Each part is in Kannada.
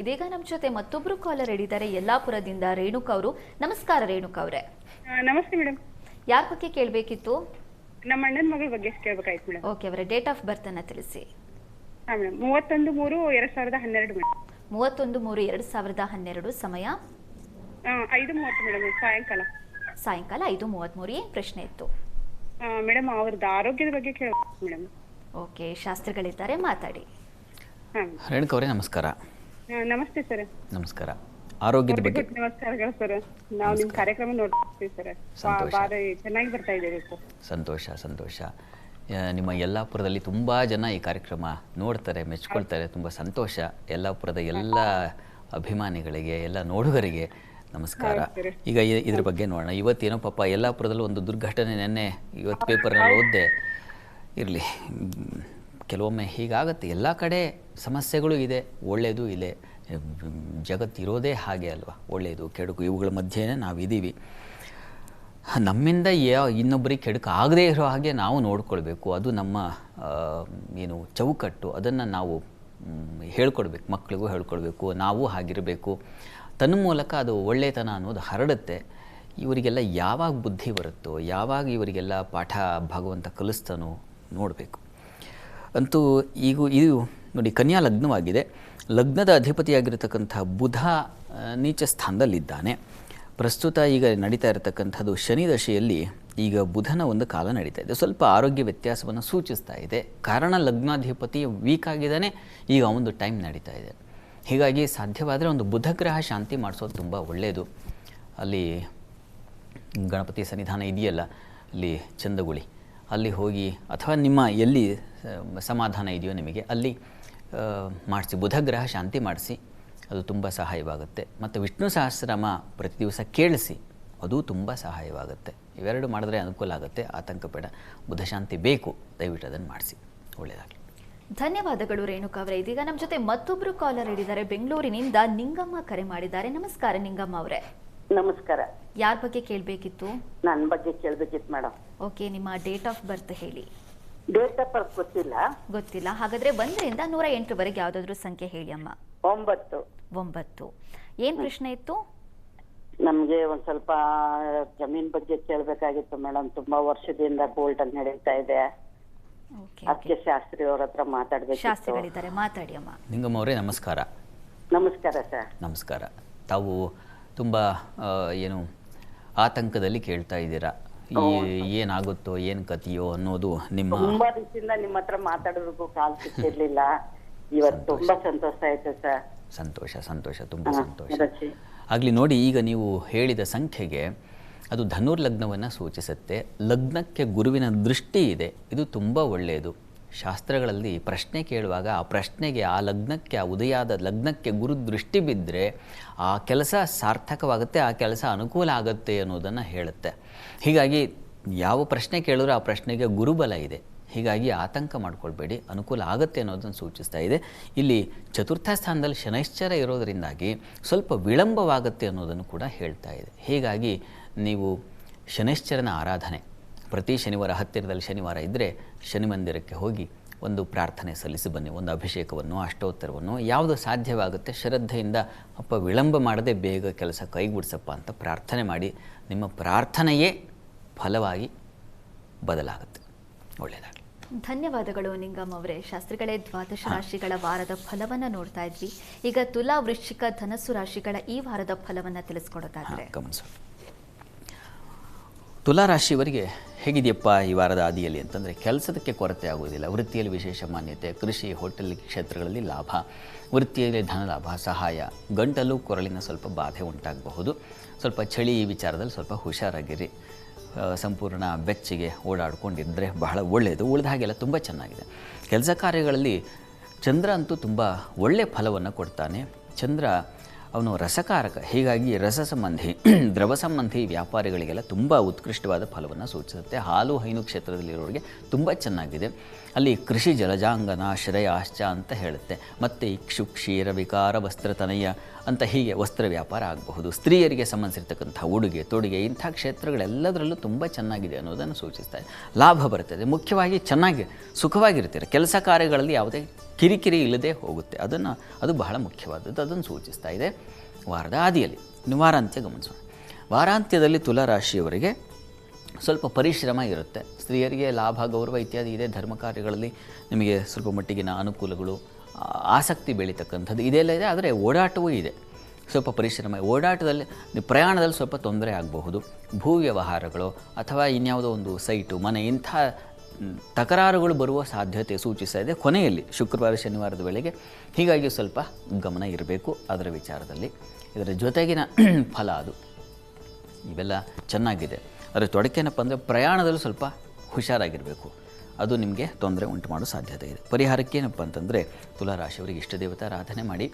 ಇದೀಗ ನಮ್ಮ ಜೊತೆ ಮತ್ತೊಬ್ರು ಕಾಲರ್ ಇದ್ದಾರೆ ಯಲ್ಲಾಪುರದಿಂದ ರೇಣುಕಾ ಅವರು. ನಮಸ್ಕಾರ ರೇಣುಕಾ ಅವರೇ. ನಮಸ್ತೆ ಮೇಡಮ್. ಯಾರ ಬಗ್ಗೆ ಕೇಳಬೇಕಿತ್ತು? ನಮ್ಮ ಅಣ್ಣನ ಮಗಳ ಬಗ್ಗೆ ಕೇಳಬೇಕಾಯ್ತು ಮೇಡಮ್. ಓಕೆ, ಅವರ ಡೇಟ್ ಆಫ್ ಬರ್ತ್ ಅನ್ನ ತಿಳಿಸಿ. ಹಾ ಮೇಡಮ್, 31/3/2012 ಮೇಡಮ್. 31/3/2012. ಸಮಯ 5:30 ಮೇಡಮ್, ಸಾಯಂಕಾಲ. ಸಾಯಂಕಾಲ 5:33. ಏನು ಪ್ರಶ್ನೆ ಇತ್ತು? ಮೇಡಮ್, ಅವ್ರದ್ದು ಆರೋಗ್ಯದ ಬಗ್ಗೆ ಕೇಳಬೇಕು ಮೇಡಮ್. ಓಕೆ, ಶಾಸ್ತ್ರಿಗಳಿದ್ದಾರೆ, ಮಾತಾಡಿ. ರೇಣುಕಾ ಅವರೇ ನಮಸ್ಕಾರ. ನಮಸ್ತೆ ಸರ್. ನಮಸ್ಕಾರ. ಆರೋಗ್ಯದ ಬಗ್ಗೆ ನಮಸ್ಕಾರಗಳು ಸರ್. ನಾವು ನಿಮ್ಮ ಕಾರ್ಯಕ್ರಮ ನೋಡ್ತೀವಿ ಸರ್. ಬಾರಿ ಚೆನ್ನಾಗಿ ಬರ್ತಾ ಇದ್ದೀವಿ ಸರ್. ಸಂತೋಷ ಸಂತೋಷ. ನಿಮ್ಮ ಯಲ್ಲಾಪುರದಲ್ಲಿ ತುಂಬ ಜನ ಈ ಕಾರ್ಯಕ್ರಮ ನೋಡ್ತಾರೆ, ಮೆಚ್ಕೊಳ್ತಾರೆ. ತುಂಬ ಸಂತೋಷ. ಯಲ್ಲಾಪುರದ ಎಲ್ಲ ಅಭಿಮಾನಿಗಳಿಗೆ, ಎಲ್ಲ ನೋಡುಗರಿಗೆ ನಮಸ್ಕಾರ. ಈಗ ಇದ್ರ ಬಗ್ಗೆ ನೋಡೋಣ. ಇವತ್ತೇನೋ ಪಾಪ ಯಲ್ಲಾಪುರದಲ್ಲಿ ಒಂದು ದುರ್ಘಟನೆ ನೆನ್ನೆ ಇವತ್ತು ಪೇಪರ್ನಲ್ಲಿ ಓದಿದೆ. ಇರಲಿ, ಕೆಲವೊಮ್ಮೆ ಹೀಗಾಗುತ್ತೆ. ಎಲ್ಲ ಕಡೆ ಸಮಸ್ಯೆಗಳು ಇದೆ, ಒಳ್ಳೆಯದು ಇದೆ. ಜಗತ್ತಿರೋದೇ ಹಾಗೆ ಅಲ್ವಾ, ಒಳ್ಳೆಯದು ಕೆಡುಕು ಇವುಗಳ ಮಧ್ಯೆನೇ ನಾವಿದ್ದೀವಿ. ನಮ್ಮಿಂದ ಇನ್ನೊಬ್ಬರಿಗೆ ಕೆಡುಕು ಆಗದೇ ಇರೋ ಹಾಗೆ ನಾವು ನೋಡ್ಕೊಳ್ಬೇಕು. ಅದು ನಮ್ಮ ಚೌಕಟ್ಟು. ಅದನ್ನು ನಾವು ಹೇಳ್ಕೊಡ್ಬೇಕು, ಮಕ್ಕಳಿಗೂ ಹೇಳ್ಕೊಡ್ಬೇಕು, ನಾವು ಹಾಗಿರಬೇಕು. ತನ್ನ ಮೂಲಕ ಅದು ಒಳ್ಳೆತನ ಅನ್ನೋದು ಹರಡುತ್ತೆ. ಇವರಿಗೆಲ್ಲ ಯಾವಾಗ ಬುದ್ಧಿ ಬರುತ್ತೋ, ಯಾವಾಗ ಇವರಿಗೆಲ್ಲ ಪಾಠ ಭಗವಂತ ಕಲಿಸ್ತಾನೋ ನೋಡಬೇಕು. ಅಂತೂ ಇದು ನೋಡಿ, ಕನ್ಯಾ ಲಗ್ನವಾಗಿದೆ. ಲಗ್ನದ ಅಧಿಪತಿಯಾಗಿರತಕ್ಕಂಥ ಬುಧ ನೀಚ ಸ್ಥಾನದಲ್ಲಿದ್ದಾನೆ. ಪ್ರಸ್ತುತ ಈಗ ನಡೀತಾ ಇರತಕ್ಕಂಥದ್ದು ಶನಿ ದಶೆಯಲ್ಲಿ ಈಗ ಬುಧನ ಒಂದು ಕಾಲ ನಡೀತಾ ಇದೆ. ಸ್ವಲ್ಪ ಆರೋಗ್ಯ ವ್ಯತ್ಯಾಸವನ್ನು ಸೂಚಿಸ್ತಾ ಇದೆ. ಕಾರಣ ಲಗ್ನಾಧಿಪತಿ ವೀಕ್ ಆಗಿದ್ದಾನೆ. ಈಗ ಒಂದು ಟೈಮ್ ನಡೀತಾ ಇದೆ. ಹೀಗಾಗಿ ಸಾಧ್ಯವಾದರೆ ಒಂದು ಬುಧ ಗ್ರಹ ಶಾಂತಿ ಮಾಡಿಸೋದು ತುಂಬ ಒಳ್ಳೆಯದು. ಅಲ್ಲಿ ಗಣಪತಿ ಸನ್ನಿಧಾನ ಇದೆಯಲ್ಲ, ಅಲ್ಲಿ ಚಂದಗುಳಿ, ಅಲ್ಲಿ ಹೋಗಿ ಅಥವಾ ನಿಮ್ಮ ಎಲ್ಲಿ ಸಮಾಧಾನ ಇದೆಯೋ ನಿಮಗೆ ಅಲ್ಲಿ ಮಾಡಿಸಿ, ಬುಧ ಗ್ರಹ ಶಾಂತಿ ಮಾಡಿಸಿ. ಅದು ತುಂಬ ಸಹಾಯವಾಗುತ್ತೆ. ಮತ್ತು ವಿಷ್ಣು ಸಹಸ್ರನಾಮ ಪ್ರತಿ ದಿವಸ ಕೇಳಿಸಿ, ಅದು ತುಂಬ ಸಹಾಯವಾಗುತ್ತೆ. ಇವೆರಡು ಮಾಡಿದ್ರೆ ಅನುಕೂಲ ಆಗುತ್ತೆ. ಆತಂಕ ಬೇಡ. ಬುಧ ಶಾಂತಿ ಬೇಕು, ದಯವಿಟ್ಟು ಅದನ್ನು ಮಾಡಿಸಿ. ಒಳ್ಳೆಯದಾಗಲಿ. ಧನ್ಯವಾದಗಳು ರೇಣುಕಾ ಅವರೇ. ಇದೀಗ ನಮ್ಮ ಜೊತೆ ಮತ್ತೊಬ್ರು ಕಾಲರ್ ಇದ್ದಾರೆ ಬೆಂಗಳೂರಿನಿಂದ. ನಿಂಗಮ್ಮ ಕರೆ ಮಾಡಿದ್ದಾರೆ. ನಮಸ್ಕಾರ ನಿಂಗಮ್ಮ ಅವರೇ. ನಮಸ್ಕಾರ. ಯಾರ ಬಗ್ಗೆ ಕೇಳಬೇಕಿತ್ತು? ನನ್ನ ಬಗ್ಗೆ ಕೇಳಬೇಕಿತ್ತು ಮೇಡಮ್. ಓಕೆ, ನಿಮ್ಮ ಡೇಟ್ ಆಫ್ ಬರ್ತ್ ಹೇಳಿ. ಡೇಟ್ ಆಫ್ ಬರ್ತ್ ಗೊತ್ತಿಲ್ಲ. ಹಾಗಾದ್ರೆ 1ರಿಂದ 108 ಯಾವ್ದಾದ್ರು ಸಂಖ್ಯೆ ಹೇಳಿ ಅಮ್ಮ. 9. ಏನ್ ಪ್ರಶ್ನೆ ಇತ್ತು? ನಮ್ಗೆ ಒಂದ್ ಸ್ವಲ್ಪ ಜಮೀನ್ ಬಗ್ಗೆ ಕೇಳ್ಬೇಕಾಗಿತ್ತು ಮೇಡಮ್. ತುಂಬಾ ವರ್ಷದಿಂದ ಗೋಲ್ಡ್ ಅಲ್ಲಿ ನಡೀತಾ ಇದೆ. ಅದಕ್ಕೆ ಶಾಸ್ತ್ರಿ ಅವ್ರ ಹತ್ರ ಮಾತಾಡ್ಬೇಕು. ಶಾಸ್ತ್ರಿಗಳಿದ್ದಾರೆ, ಮಾತಾಡಿ ಅಮ್ಮ. ನಿಂಗಮ್ಮ ಅವರೇ ನಮಸ್ಕಾರ. ನಮಸ್ಕಾರ ಸರ್. ನಮಸ್ಕಾರ. ತಾವು ತುಂಬ ಆತಂಕದಲ್ಲಿ ಕೇಳ್ತಾ ಇದ್ದೀರಾ. ಏನಾಗುತ್ತೋ, ಏನು ಕಥೆಯೋ ಅನ್ನೋದು ನಿಮ್ಮ ತುಂಬಾ ದಿವಸದಿಂದ ನಿಮ್ಮ ಹತ್ರ ಮಾತಾಡೋದಕ್ಕೂ ಕಾಲ್ ಸಿಕ್ಕಿರ್ಲಿಲ್ಲ. ಇವತ್ತು ತುಂಬಾ ಸಂತೋಷ ಆಯ್ತು ಸರ್. ಸಂತೋಷ ಸಂತೋಷ, ತುಂಬ ಸಂತೋಷ ಆಗಲಿ. ನೋಡಿ, ಈಗ ನೀವು ಹೇಳಿದ ಸಂಖ್ಯೆಗೆ ಅದು ಧನುರ್ಲಗ್ನವನ್ನು ಸೂಚಿಸುತ್ತೆ. ಲಗ್ನಕ್ಕೆ ಗುರುವಿನ ದೃಷ್ಟಿ ಇದೆ. ಇದು ತುಂಬ ಒಳ್ಳೆಯದು. ಶಾಸ್ತ್ರಗಳಲ್ಲಿ ಪ್ರಶ್ನೆ ಕೇಳುವಾಗ ಆ ಪ್ರಶ್ನೆಗೆ, ಆ ಲಗ್ನಕ್ಕೆ, ಆ ಉದಯಾದ ಲಗ್ನಕ್ಕೆ ಗುರು ದೃಷ್ಟಿ ಬಿದ್ದರೆ ಆ ಕೆಲಸ ಸಾರ್ಥಕವಾಗುತ್ತೆ, ಆ ಕೆಲಸ ಅನುಕೂಲ ಆಗುತ್ತೆ ಅನ್ನೋದನ್ನು ಹೇಳುತ್ತೆ. ಹೀಗಾಗಿ ಯಾವ ಪ್ರಶ್ನೆ ಕೇಳಿದ್ರೂ ಆ ಪ್ರಶ್ನೆಗೆ ಗುರುಬಲ ಇದೆ. ಹೀಗಾಗಿ ಆತಂಕ ಮಾಡ್ಕೊಳ್ಬೇಡಿ, ಅನುಕೂಲ ಆಗುತ್ತೆ ಅನ್ನೋದನ್ನು ಸೂಚಿಸ್ತಾ ಇದೆ. ಇಲ್ಲಿ ಚತುರ್ಥ ಸ್ಥಾನದಲ್ಲಿ ಶನೈಶ್ಚರ ಇರೋದರಿಂದಾಗಿ ಸ್ವಲ್ಪ ವಿಳಂಬವಾಗುತ್ತೆ ಅನ್ನೋದನ್ನು ಕೂಡ ಹೇಳ್ತಾ ಇದೆ. ಹೀಗಾಗಿ ನೀವು ಶನೈಶ್ಚರನ ಆರಾಧನೆ ಪ್ರತಿ ಶನಿವಾರ, ಹತ್ತಿರದಲ್ಲಿ ಶನಿವಾರ ಇದ್ದರೆ ಶನಿ ಮಂದಿರಕ್ಕೆ ಹೋಗಿ ಒಂದು ಪ್ರಾರ್ಥನೆ ಸಲ್ಲಿಸಿ ಬನ್ನಿ. ಒಂದು ಅಭಿಷೇಕವನ್ನು, ಅಷ್ಟೋತ್ತರವನ್ನು, ಯಾವುದು ಸಾಧ್ಯವಾಗುತ್ತೆ ಶ್ರದ್ಧೆಯಿಂದ, ಅಪ್ಪ ವಿಳಂಬ ಮಾಡದೆ ಬೇಗ ಕೆಲಸ ಕೈಗೂಡಿಸಪ್ಪ ಅಂತ ಪ್ರಾರ್ಥನೆ ಮಾಡಿ. ನಿಮ್ಮ ಪ್ರಾರ್ಥನೆಯೇ ಫಲವಾಗಿ ಬದಲಾಗುತ್ತೆ. ಒಳ್ಳೆಯದಾಗಲಿ. ಧನ್ಯವಾದಗಳು ನಿಂಗಮ್ಮ ಅವರೇ. ಶಾಸ್ತ್ರಿಗಳೇ, ದ್ವಾದಶ ರಾಶಿಗಳ ವಾರದ ಫಲವನ್ನು ನೋಡ್ತಾ ಇದ್ವಿ. ಈಗ ತುಲಾ, ವೃಶ್ಚಿಕ, ಧನಸ್ಸು ರಾಶಿಗಳ ಈ ವಾರದ ಫಲವನ್ನು ತಿಳಿಸ್ಕೊಡೋದಾದ್ರೆ ಗಮನಿಸೋಣ. ತುಲಾ ರಾಶಿಯವರಿಗೆ ಹೇಗಿದೆಯಪ್ಪ ಈ ವಾರದ ಆದಿಯಲ್ಲಿ ಅಂತಂದರೆ, ಕೆಲಸದಕ್ಕೆ ಕೊರತೆ ಆಗುವುದಿಲ್ಲ. ವೃತ್ತಿಯಲ್ಲಿ ವಿಶೇಷ ಮಾನ್ಯತೆ, ಕೃಷಿ, ಹೋಟೆಲ್ ಕ್ಷೇತ್ರಗಳಲ್ಲಿ ಲಾಭ, ವೃತ್ತಿಯಲ್ಲಿ ಧನ ಲಾಭ, ಸಹಾಯ, ಗಂಟಲು ಕೊರಳಿನ ಸ್ವಲ್ಪ ಬಾಧೆ ಉಂಟಾಗಬಹುದು. ಸ್ವಲ್ಪ ಚಳಿ ವಿಚಾರದಲ್ಲಿ ಸ್ವಲ್ಪ ಹುಷಾರಾಗಿರಿ. ಸಂಪೂರ್ಣ ಬೆಚ್ಚಗೆ ಓಡಾಡ್ಕೊಂಡಿದ್ದರೆ ಬಹಳ ಒಳ್ಳೆಯದು. ಉಳಿದ ಹಾಗೆಲ್ಲ ತುಂಬ ಚೆನ್ನಾಗಿದೆ. ಕೆಲಸ ಕಾರ್ಯಗಳಲ್ಲಿ ಚಂದ್ರ ಅಂತೂ ತುಂಬ ಒಳ್ಳೆಯ ಫಲವನ್ನು ಕೊಡ್ತಾನೆ. ಚಂದ್ರ ಅವನು ರಸಕಾರಕ. ಹೀಗಾಗಿ ರಸ ಸಂಬಂಧಿ, ದ್ರವ ಸಂಬಂಧಿ ವ್ಯಾಪಾರಿಗಳಿಗೆಲ್ಲ ತುಂಬ ಉತ್ಕೃಷ್ಟವಾದ ಫಲವನ್ನು ಸೂಚಿಸುತ್ತೆ. ಹಾಲು ಹೈನು ಕ್ಷೇತ್ರದಲ್ಲಿರೋರಿಗೆ ತುಂಬ ಚೆನ್ನಾಗಿದೆ. ಅಲ್ಲಿ ಕೃಷಿ, ಜಲಜಾಂಗನ, ಶ್ರೇಯ, ಆಶ್ಚ ಅಂತ ಹೇಳುತ್ತೆ. ಮತ್ತು ಇಕ್ಷು, ಕ್ಷೀರ, ವಿಕಾರ, ವಸ್ತ್ರತನಯ ಅಂತ ಹೀಗೆ ವಸ್ತ್ರ ವ್ಯಾಪಾರ ಆಗಬಹುದು. ಸ್ತ್ರೀಯರಿಗೆ ಸಂಬಂಧಿಸಿರ್ತಕ್ಕಂಥ ಉಡುಗೆ ತೊಡುಗೆ ಇಂಥ ಕ್ಷೇತ್ರಗಳೆಲ್ಲದರಲ್ಲೂ ತುಂಬ ಚೆನ್ನಾಗಿದೆ ಅನ್ನೋದನ್ನು ಸೂಚಿಸ್ತಾ ಇದೆ. ಲಾಭ ಬರ್ತದೆ. ಮುಖ್ಯವಾಗಿ ಚೆನ್ನಾಗಿ ಸುಖವಾಗಿರ್ತೀರ. ಕೆಲಸ ಕಾರ್ಯಗಳಲ್ಲಿ ಯಾವುದೇ ಕಿರಿಕಿರಿ ಇಲ್ಲದೆ ಹೋಗುತ್ತೆ. ಅದು ಬಹಳ ಮುಖ್ಯವಾದದ್ದು, ಅದನ್ನು ಸೂಚಿಸ್ತಾ ಇದೆ. ವಾರದ ಆದಿಯಲ್ಲಿ ವಾರಾಂತ್ಯ ಗಮನಿಸೋಣ. ವಾರಾಂತ್ಯದಲ್ಲಿ ತುಲಾರಾಶಿಯವರಿಗೆ ಸ್ವಲ್ಪ ಪರಿಶ್ರಮ ಇರುತ್ತೆ. ಸ್ತ್ರೀಯರಿಗೆ ಲಾಭ, ಗೌರವ ಇತ್ಯಾದಿ ಇದೆ. ಧರ್ಮ ಕಾರ್ಯಗಳಲ್ಲಿ ನಿಮಗೆ ಸ್ವಲ್ಪ ಮಟ್ಟಿಗಿನ ಅನುಕೂಲಗಳು, ಆಸಕ್ತಿ ಬೆಳೀತಕ್ಕಂಥದ್ದು ಇದೆಲ್ಲ ಇದೆ. ಆದರೆ ಓಡಾಟವೂ ಇದೆ, ಸ್ವಲ್ಪ ಪರಿಶ್ರಮ. ಓಡಾಟದಲ್ಲಿ ಪ್ರಯಾಣದಲ್ಲಿ ಸ್ವಲ್ಪ ತೊಂದರೆ ಆಗಬಹುದು. ಭೂ ವ್ಯವಹಾರಗಳು ಅಥವಾ ಇನ್ಯಾವುದೋ ಒಂದು ಸೈಟು, ಮನೆ, ಇಂಥ ತಕರಾರುಗಳು ಬರುವ ಸಾಧ್ಯತೆ ಸೂಚಿಸ್ತಾ ಇದೆ ಕೊನೆಯಲ್ಲಿ ಶುಕ್ರವಾರ ಶನಿವಾರದ ವೇಳೆಗೆ. ಹೀಗಾಗಿ ಸ್ವಲ್ಪ ಗಮನ ಇರಬೇಕು ಅದರ ವಿಚಾರದಲ್ಲಿ. ಇದರ ಜೊತೆಗಿನ ಫಲ ಅದು ಇವೆಲ್ಲ ಚೆನ್ನಾಗಿದೆ. ಅದರ ತೊಡಕೇನಪ್ಪ ಅಂದರೆ ಪ್ರಯಾಣದಲ್ಲೂ ಸ್ವಲ್ಪ ಹುಷಾರಾಗಿರಬೇಕು, ಅದು ನಿಮಗೆ ತೊಂದರೆ ಉಂಟು ಮಾಡೋ ಸಾಧ್ಯತೆ ಇದೆ. ಪರಿಹಾರಕ್ಕೇನಪ್ಪ ಅಂತಂದರೆ ತುಲಾರಾಶಿಯವರಿಗೆ ಇಷ್ಟ ದೇವತಾ ಆರಾಧನೆ ಮಾಡಿ,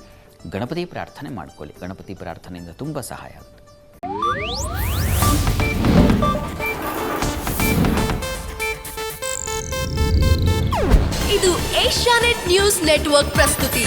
ಗಣಪತಿ ಪ್ರಾರ್ಥನೆ ಮಾಡ್ಕೊಳ್ಳಿ. ಗಣಪತಿ ಪ್ರಾರ್ಥನೆಯಿಂದ ತುಂಬ ಸಹಾಯ ಆಗುತ್ತೆ. ಇದು ಏಷ್ಯಾನೆಟ್ ನ್ಯೂಸ್ ನೆಟ್ವರ್ಕ್ ಪ್ರಸ್ತುತಿ.